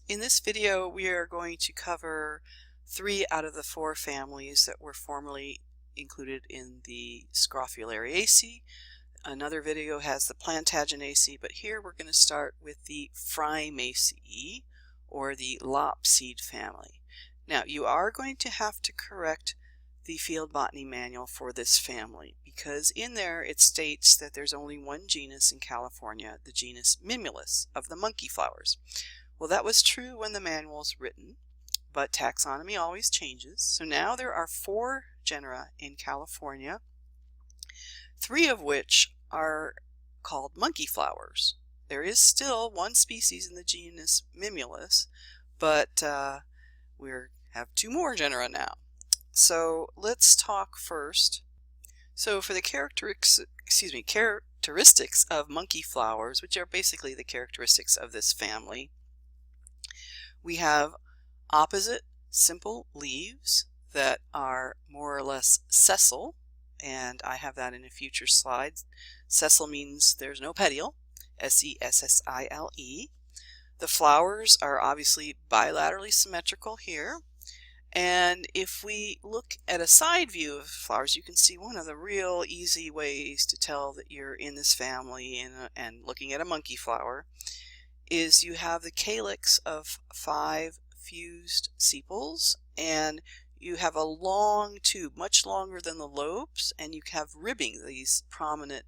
In this video, we are going to cover 3 out of the 4 families that were formerly included in the Scrophulariaceae. Another video has the Plantagenaceae, but here we're going to start with the PhryMaceae, or the lopseed family. Now, you are going to have to correct the field botany manual for this family, because in there it states that there's only one genus in California, the genus Mimulus, of the monkey flowers. Well, that was true when the manual was written, but taxonomy always changes. So now there are 4 genera in California, 3 of which are called monkey flowers. There is still one species in the genus Mimulus, but we have 2 more genera now. So let's talk first. So for the characteristics of monkey flowers, which are basically the characteristics of this family, we have opposite simple leaves that are more or less sessile, and I have that in a future slide. Sessile means there's no petiole, S-E-S-S-I-L-E. The flowers are obviously bilaterally symmetrical here, and if we look at a side view of flowers, you can see one of the real easy ways to tell that you're in this family and looking at a monkey flower is you have the calyx of 5 fused sepals, and you have a long tube, much longer than the lobes, and you have ribbing, these prominent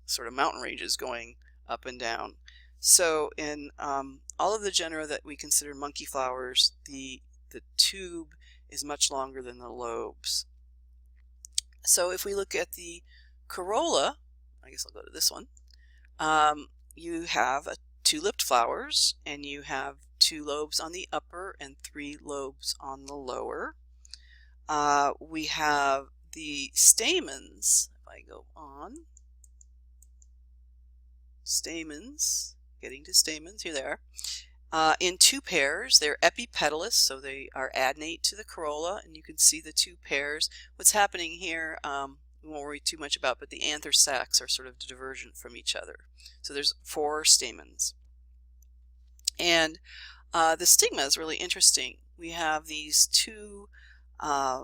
sort of mountain ranges going up and down. So in all of the genera that we consider monkey flowers, the tube is much longer than the lobes. So if we look at the corolla, I guess I'll go to this one, you have 2-lipped flowers, and you have 2 lobes on the upper and 3 lobes on the lower. We have the stamens. If I go on, stamens, getting to stamens, here they are, in 2 pairs. They're epipetalous, so they are adnate to the corolla, and you can see the 2 pairs. What's happening here, we won't worry too much about, but the anther sacs are sort of divergent from each other. So there's 4 stamens. And the stigma is really interesting. We have these 2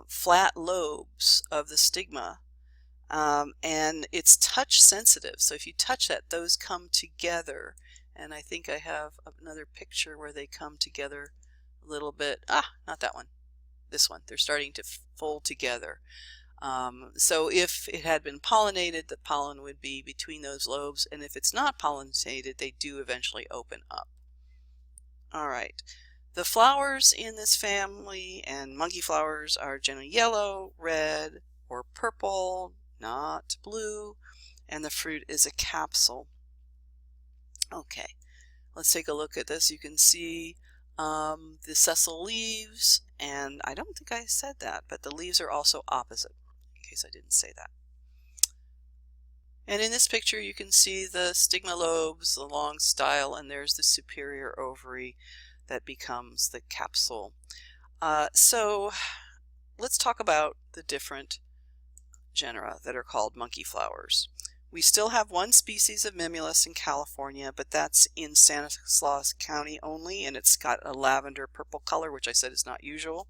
flat lobes of the stigma, and it's touch sensitive. So if you touch that, those come together. And I think I have another picture where they come together a little bit. Not that one. This one. They're starting to fold together. So if it had been pollinated, the pollen would be between those lobes, and if it's not pollinated, they do eventually open up. All right. The flowers in this family and monkey flowers are generally yellow, red, or purple, not blue, and the fruit is a capsule. Okay, let's take a look at this. You can see the sessile leaves, and I don't think I said that, but the leaves are also opposite, in case I didn't say that. And in this picture you can see the stigma lobes, the long style, and there's the superior ovary that becomes the capsule. So let's talk about the different genera that are called monkey flowers. We still have 1 species of Mimulus in California, but that's in Stanislaus County only, and it's got a lavender purple color, which I said is not usual.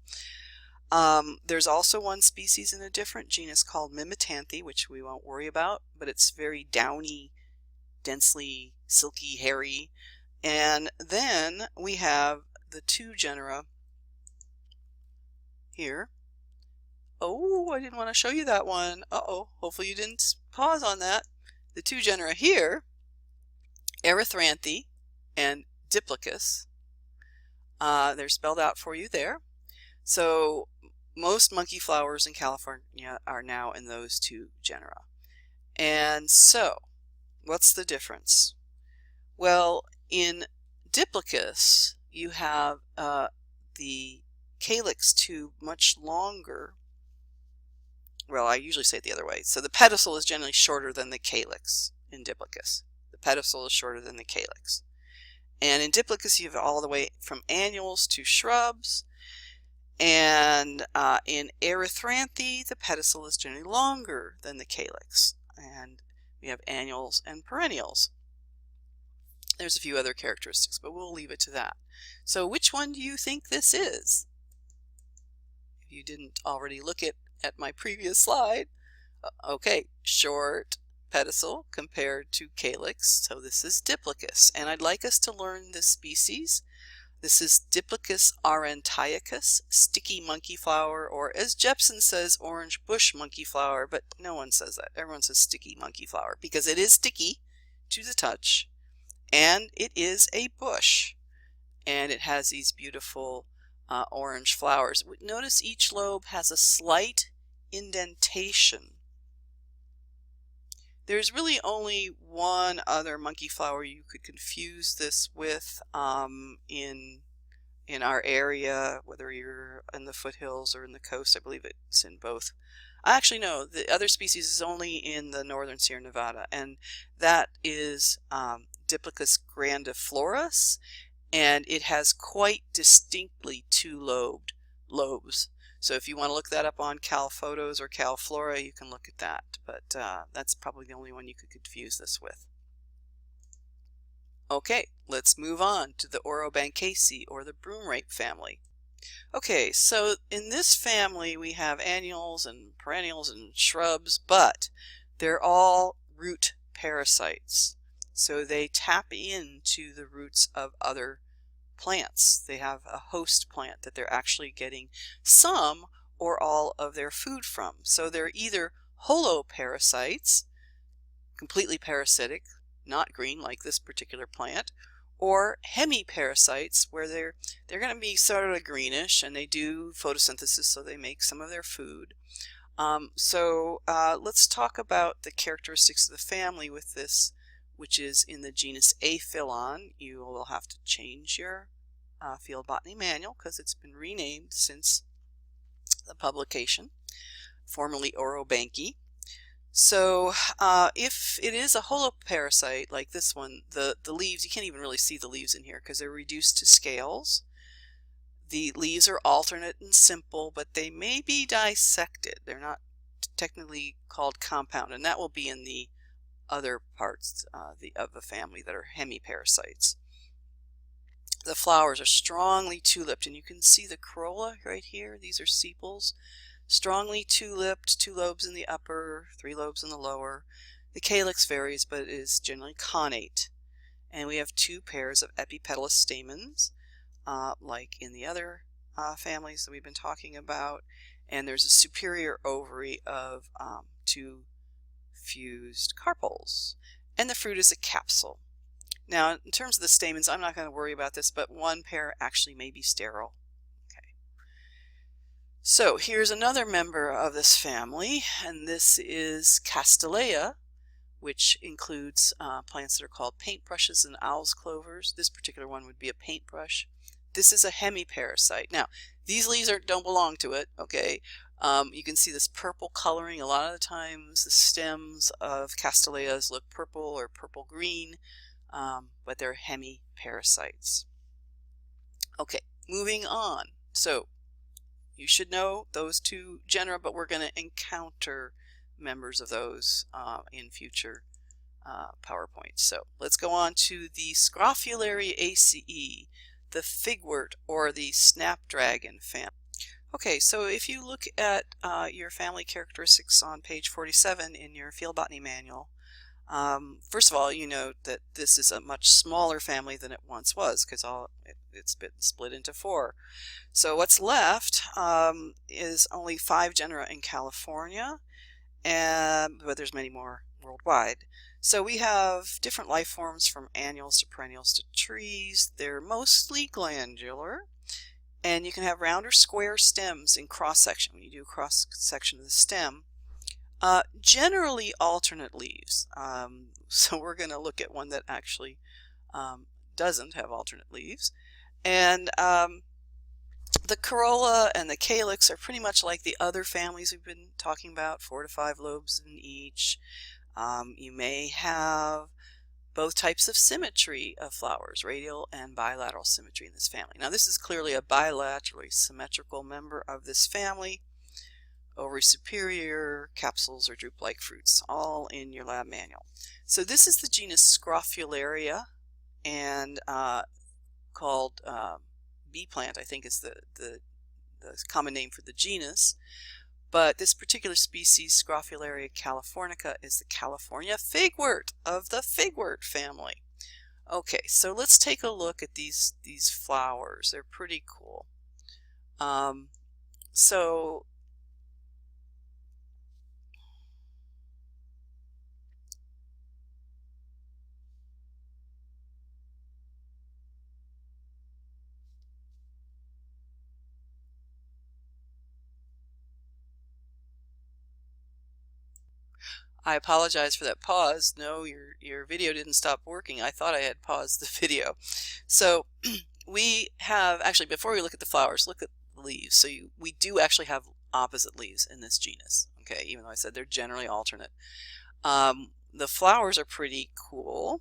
There's also 1 species in a different genus called Mimitanthe, which we won't worry about, but it's very downy, densely silky, hairy. And then we have the 2 genera here. Oh, I didn't want to show you that one. Hopefully you didn't pause on that. The 2 genera here, Erythranthe and Diplicus, they're spelled out for you there. So most monkey flowers in California are now in those 2 genera. And so, what's the difference? Well, in Diplicus, you have the calyx tube much longer. Well, I usually say it the other way. So the pedicel is generally shorter than the calyx in Diplicus. The pedicel is shorter than the calyx. And in Diplicus, you have all the way from annuals to shrubs. And in Erythranthe, the pedicel is generally longer than the calyx. And we have annuals and perennials. There's a few other characteristics, but we'll leave it to that. So which one do you think this is? If you didn't already look at my previous slide. Okay, short pedicel compared to calyx. So this is Diplochus, and I'd like us to learn this species. This is Diplochus aurantiacus, sticky monkey flower, or as Jepson says, orange bush monkey flower, but no one says that. Everyone says sticky monkey flower because it is sticky to the touch, and it is a bush, and it has these beautiful orange flowers. Notice each lobe has a slight indentation. There's really only one other monkey flower you could confuse this with in our area, whether you're in the foothills or in the coast. I believe it's in both. Actually, no, the other species is only in the northern Sierra Nevada, and that is Diplochus grandiflorus, and it has quite distinctly two-lobed lobes. So if you want to look that up on Cal Photos or Cal Flora, you can look at that, but that's probably the only one you could confuse this with. Okay, let's move on to the Orobanchaceae, or the broomrape family. Okay, so in this family we have annuals and perennials and shrubs, but they're all root parasites. So they tap into the roots of other plants. They have a host plant that they're actually getting some or all of their food from. So they're either holoparasites, completely parasitic, not green like this particular plant, or hemiparasites, where they're going to be sort of greenish, and they do photosynthesis, so they make some of their food. Let's talk about the characteristics of the family with this, which is in the genus Aphyllon. You will have to change your field botany manual because it's been renamed since the publication, formerly Orobanchaceae. So if it is a holoparasite like this one, the leaves, you can't even really see the leaves in here because they're reduced to scales. The leaves are alternate and simple, but they may be dissected. They're not technically called compound, and that will be in the other parts of the family that are hemiparasites. The flowers are strongly two-lipped, and you can see the corolla right here. These are sepals. Strongly two-lipped, 2 lobes in the upper, 3 lobes in the lower. The calyx varies, but it is generally connate. And we have 2 pairs of epipetalous stamens, like in the other families that we've been talking about. And there's a superior ovary of 2 fused carpels. And the fruit is a capsule. Now, in terms of the stamens, I'm not going to worry about this, but 1 pair actually may be sterile. Okay. So here's another member of this family, and this is Castanea, which includes plants that are called paintbrushes and owl's clovers. This particular one would be a paintbrush. This is a hemiparasite. Now, these leaves don't belong to it, okay? You can see this purple coloring. A lot of the times the stems of Castaneas look purple or purple-green, but they're hemiparasites. Okay, moving on. So you should know those 2 genera, but we're going to encounter members of those in future PowerPoints. So let's go on to the Scrophulariaceae, the figwort or the snapdragon family. Okay, so if you look at your family characteristics on page 47 in your field botany manual, first of all, you know that this is a much smaller family than it once was, because it's been split into 4. So what's left is only 5 genera in California, but there's many more worldwide. So we have different life forms from annuals to perennials to trees. They're mostly glandular, and you can have round or square stems in cross-section when you do cross-section of the stem. Generally alternate leaves. So we're going to look at one that actually doesn't have alternate leaves. And the corolla and the calyx are pretty much like the other families we've been talking about, 4 to 5 lobes in each. You may have both types of symmetry of flowers, radial and bilateral symmetry in this family. Now this is clearly a bilaterally symmetrical member of this family. Ovary superior, capsules or drupe-like fruits, all in your lab manual. So this is the genus Scrophularia, and called bee plant, I think is the common name for the genus. But this particular species, Scrophularia californica, is the California figwort of the figwort family. Okay, so let's take a look at these flowers. They're pretty cool. So I apologize for that pause. No, your video didn't stop working. I thought I had paused the video. So we have, actually, before we look at the flowers, look at the leaves. So we do actually have opposite leaves in this genus, okay, even though I said they're generally alternate. The flowers are pretty cool.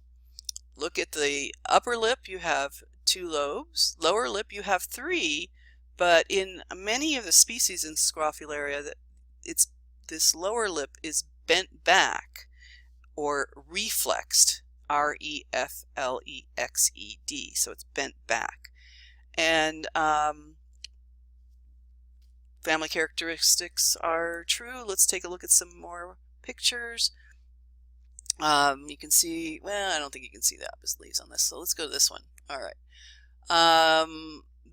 Look at the upper lip, you have 2 lobes. Lower lip, you have 3, but in many of the species in Scrophularia, this lower lip is bent back or reflexed, R-E-F-L-E-X-E-D, so it's bent back. And family characteristics are true. Let's take a look at some more pictures. You can see, well, I don't think you can see the opposite leaves on this, so let's go to this one. All right.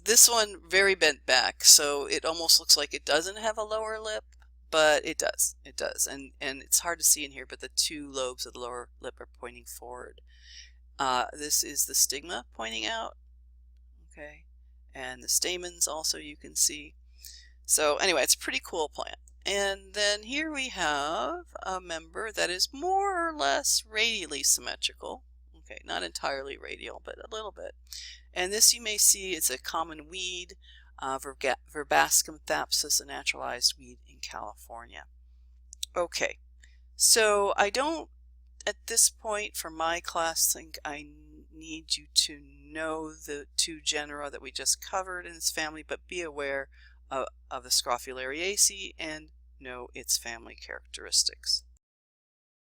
This one, very bent back, so it almost looks like it doesn't have a lower lip, but it does. It does, and it's hard to see in here, but the 2 lobes of the lower lip are pointing forward. This is the stigma pointing out, okay, and the stamens also you can see. So anyway, it's a pretty cool plant. And then here we have a member that is more or less radially symmetrical. Okay, not entirely radial, but a little bit. And this you may see is a common weed, Verbascum thapsus, a naturalized weed in California. Okay, so I don't, at this point for my class, think I need you to know the 2 genera that we just covered in this family, but be aware of the Scrophulariaceae and know its family characteristics.